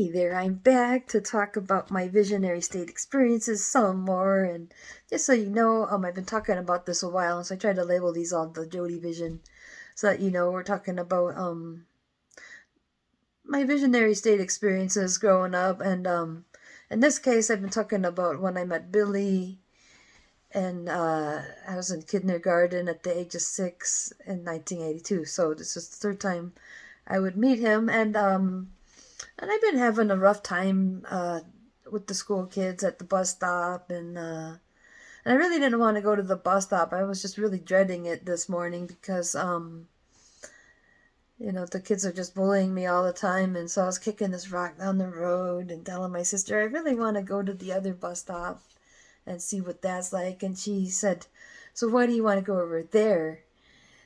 Hey there, I'm back to talk about my visionary state experiences some more. And just so you know, I've been talking about this a while, and so I tried to label these all the JodyVision so that you know we're talking about my visionary state experiences growing up. And in this case, I've been talking about when I met Billy, and I was in kindergarten at the age of 6 in 1982. So this is the third time I would meet him, and I've been having a rough time with the school kids at the bus stop, and I really didn't want to go to the bus stop. I was just really dreading it this morning because the kids are just bullying me all the time, and so I was kicking this rock down the road and telling my sister I really want to go to the other bus stop and see what that's like. And she said, "So why do you want to go over there?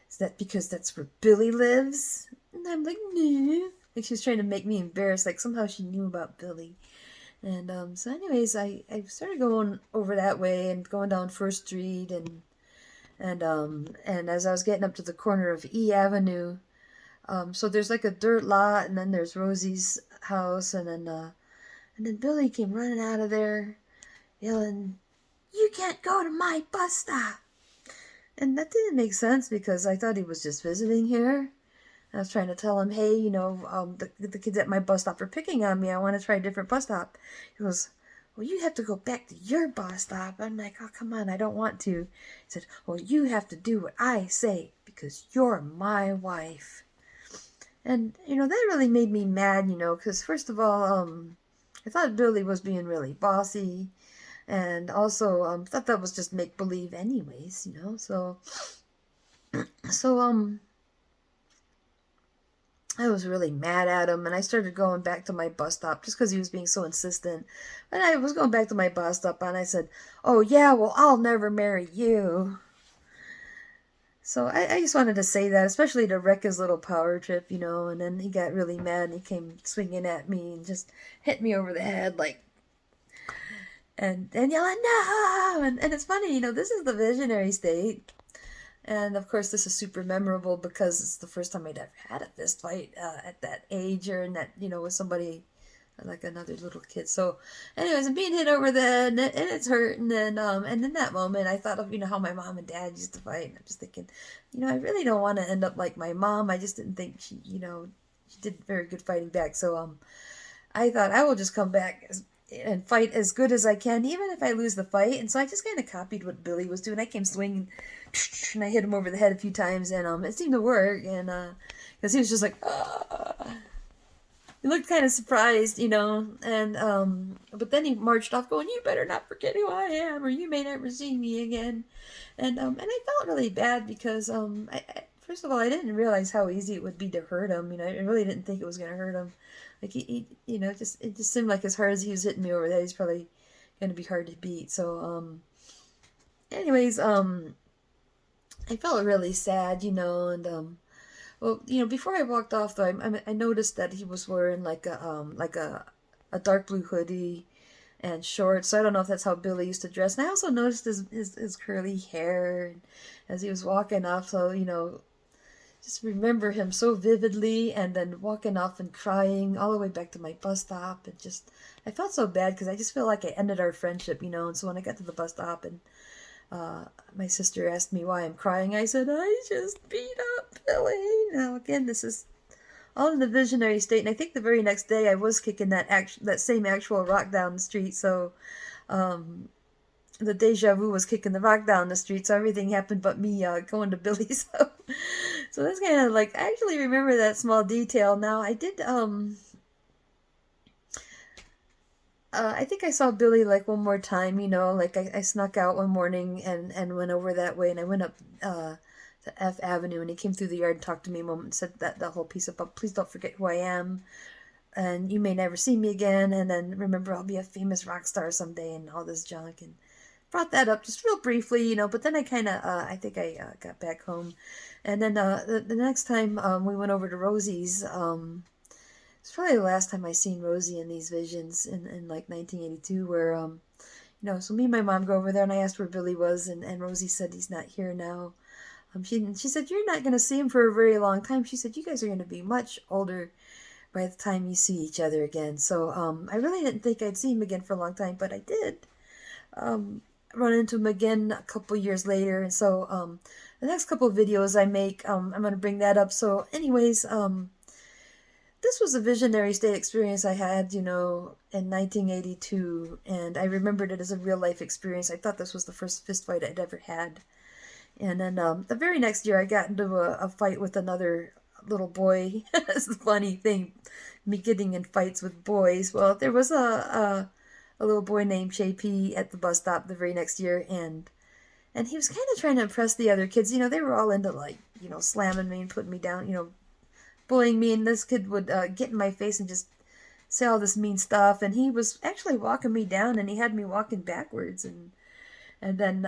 Is that because that's where Billy lives?" And I'm like, "No." Like she was trying to make me embarrassed, like somehow she knew about Billy. And so anyways, I started going over that way and going down First Street, and as I was getting up to the corner of E Avenue, so there's like a dirt lot, and then there's Rosie's house, and then Billy came running out of there yelling, "You can't go to my bus stop." And that didn't make sense because I thought he was just visiting here. I was trying to tell him, "Hey, the kids at my bus stop are picking on me. I want to try a different bus stop." He goes, "Well, you have to go back to your bus stop." I'm like, "Oh, come on, I don't want to." He said, "Well, you have to do what I say because you're my wife." And, that really made me mad, because first of all, I thought Billy was being really bossy, and also thought that was just make-believe anyways, so I was really mad at him, and I started going back to my bus stop just because he was being so insistent. And I was going back to my bus stop, and I said, "Oh, yeah, well, I'll never marry you." So I just wanted to say that, especially to wreck his little power trip, and then he got really mad, and he came swinging at me and just hit me over the head, like, and yelling, "No!" And it's funny, this is the visionary state. And of course, this is super memorable because it's the first time I'd ever had a fist fight at that age, or in that, with somebody like another little kid. So, anyways, I'm being hit over the head, and it's hurting. And in that moment, I thought of how my mom and dad used to fight. And I'm just thinking, I really don't want to end up like my mom. I just didn't think she did very good fighting back. So I thought I will just come back and fight as good as I can, even if I lose the fight. And so I just kind of copied what Billy was doing. I came swinging, and I hit him over the head a few times, and it seemed to work. And because he was just like, he looked kind of surprised, and but then he marched off, going, "You better not forget who I am, or you may never see me again." And I felt really bad because first of all, I didn't realize how easy it would be to hurt him. I really didn't think it was gonna hurt him. Like it just seemed like as hard as he was hitting me over that, he's probably gonna be hard to beat. So anyways, I felt really sad, and well, before I walked off though, I noticed that he was wearing like a dark blue hoodie and shorts. So I don't know if that's how Billy used to dress. And I also noticed his curly hair as he was walking off. So just remember him so vividly, and then walking off and crying all the way back to my bus stop. And just, I felt so bad because I just feel like I ended our friendship, And so when I got to the bus stop, and my sister asked me why I'm crying, I said, "I just beat up Billy." Now again, this is all in the visionary state, and I think the very next day I was kicking that same actual rock down the street. So um, the deja vu was kicking the rock down the street, so everything happened but me going to Billy. So that's kind of like, I actually remember that small detail. Now I did I think I saw Billy like one more time, like I snuck out one morning and went over that way, and I went up to F Avenue, and he came through the yard and talked to me a moment and said that whole piece about, "Please don't forget who I am, and you may never see me again, and then remember I'll be a famous rock star someday," and all this junk, and brought that up just real briefly, but then I kind of, I think I got back home, and then the next time we went over to Rosie's, it's probably the last time I seen Rosie in these visions in like 1982, where so me and my mom go over there, and I asked where Billy was, and Rosie said he's not here now. She said, "You're not going to see him for a very long time." She said, "You guys are going to be much older by the time you see each other again. So I really didn't think I'd see him again for a long time, but I did. Run into him again a couple years later, and so the next couple of videos I make, I'm going to bring that up. So anyways, this was a visionary state experience I had, in 1982, and I remembered it as a real life experience. I thought this was the first fist fight I'd ever had. And then the very next year, I got into a fight with another little boy. That's the funny thing, me getting in fights with boys. Well, there was a little boy named JP at the bus stop the very next year, and he was kind of trying to impress the other kids. They were all into, like, slamming me and putting me down, bullying me, and this kid would get in my face and just say all this mean stuff, and he was actually walking me down, and he had me walking backwards, and then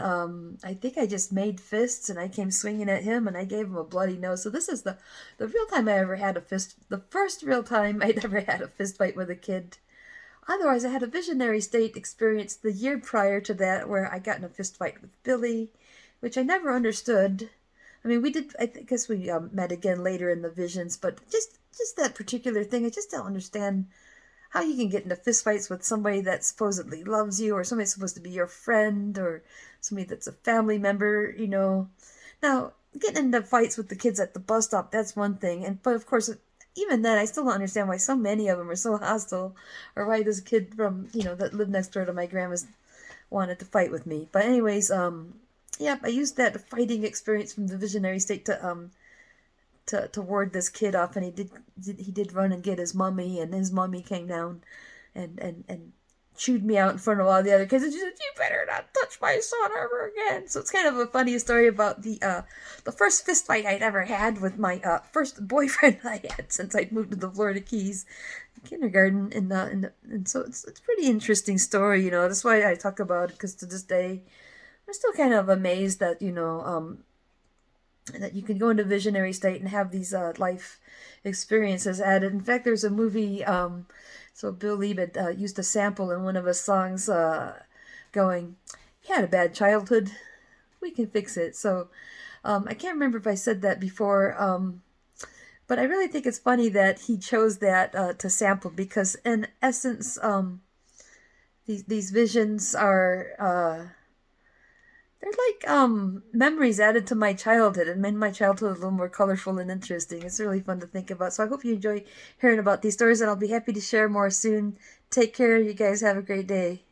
I think I just made fists, and I came swinging at him, and I gave him a bloody nose. So this is the real time I ever had the first real time I'd ever had a fist fight with a kid. Otherwise, I had a visionary state experience the year prior to that where I got in a fist fight with Billy, which I never understood. I mean, I guess we met again later in the visions, but just that particular thing, I just don't understand how you can get into fistfights with somebody that supposedly loves you, or somebody supposed to be your friend, or somebody that's a family member, Now, getting into fights with the kids at the bus stop, that's one thing, but of course, even then, I still don't understand why so many of them are so hostile, or why this kid from, that lived next door to my grandma's wanted to fight with me. But anyways, yeah, I used that fighting experience from the visionary state to ward this kid off, and he did run and get his mummy, and his mummy came down and chewed me out in front of all the other kids, and she said, "You better not touch my son ever again." So it's kind of a funny story about the first fist fight I'd ever had with my first boyfriend I had since I'd moved to the Florida Keys, kindergarten, and so it's a pretty interesting story. That's why I talk about it, because to this day I'm still kind of amazed that that you can go into visionary state and have these life experiences added. In fact, there's a movie. So Bill Leeb had used a sample in one of his songs, going, "You had a bad childhood. We can fix it." So I can't remember if I said that before, but I really think it's funny that he chose that to sample, because in essence, these visions are they're like memories added to my childhood, and made my childhood a little more colorful and interesting. It's really fun to think about. So I hope you enjoy hearing about these stories, and I'll be happy to share more soon. Take care. You guys have a great day.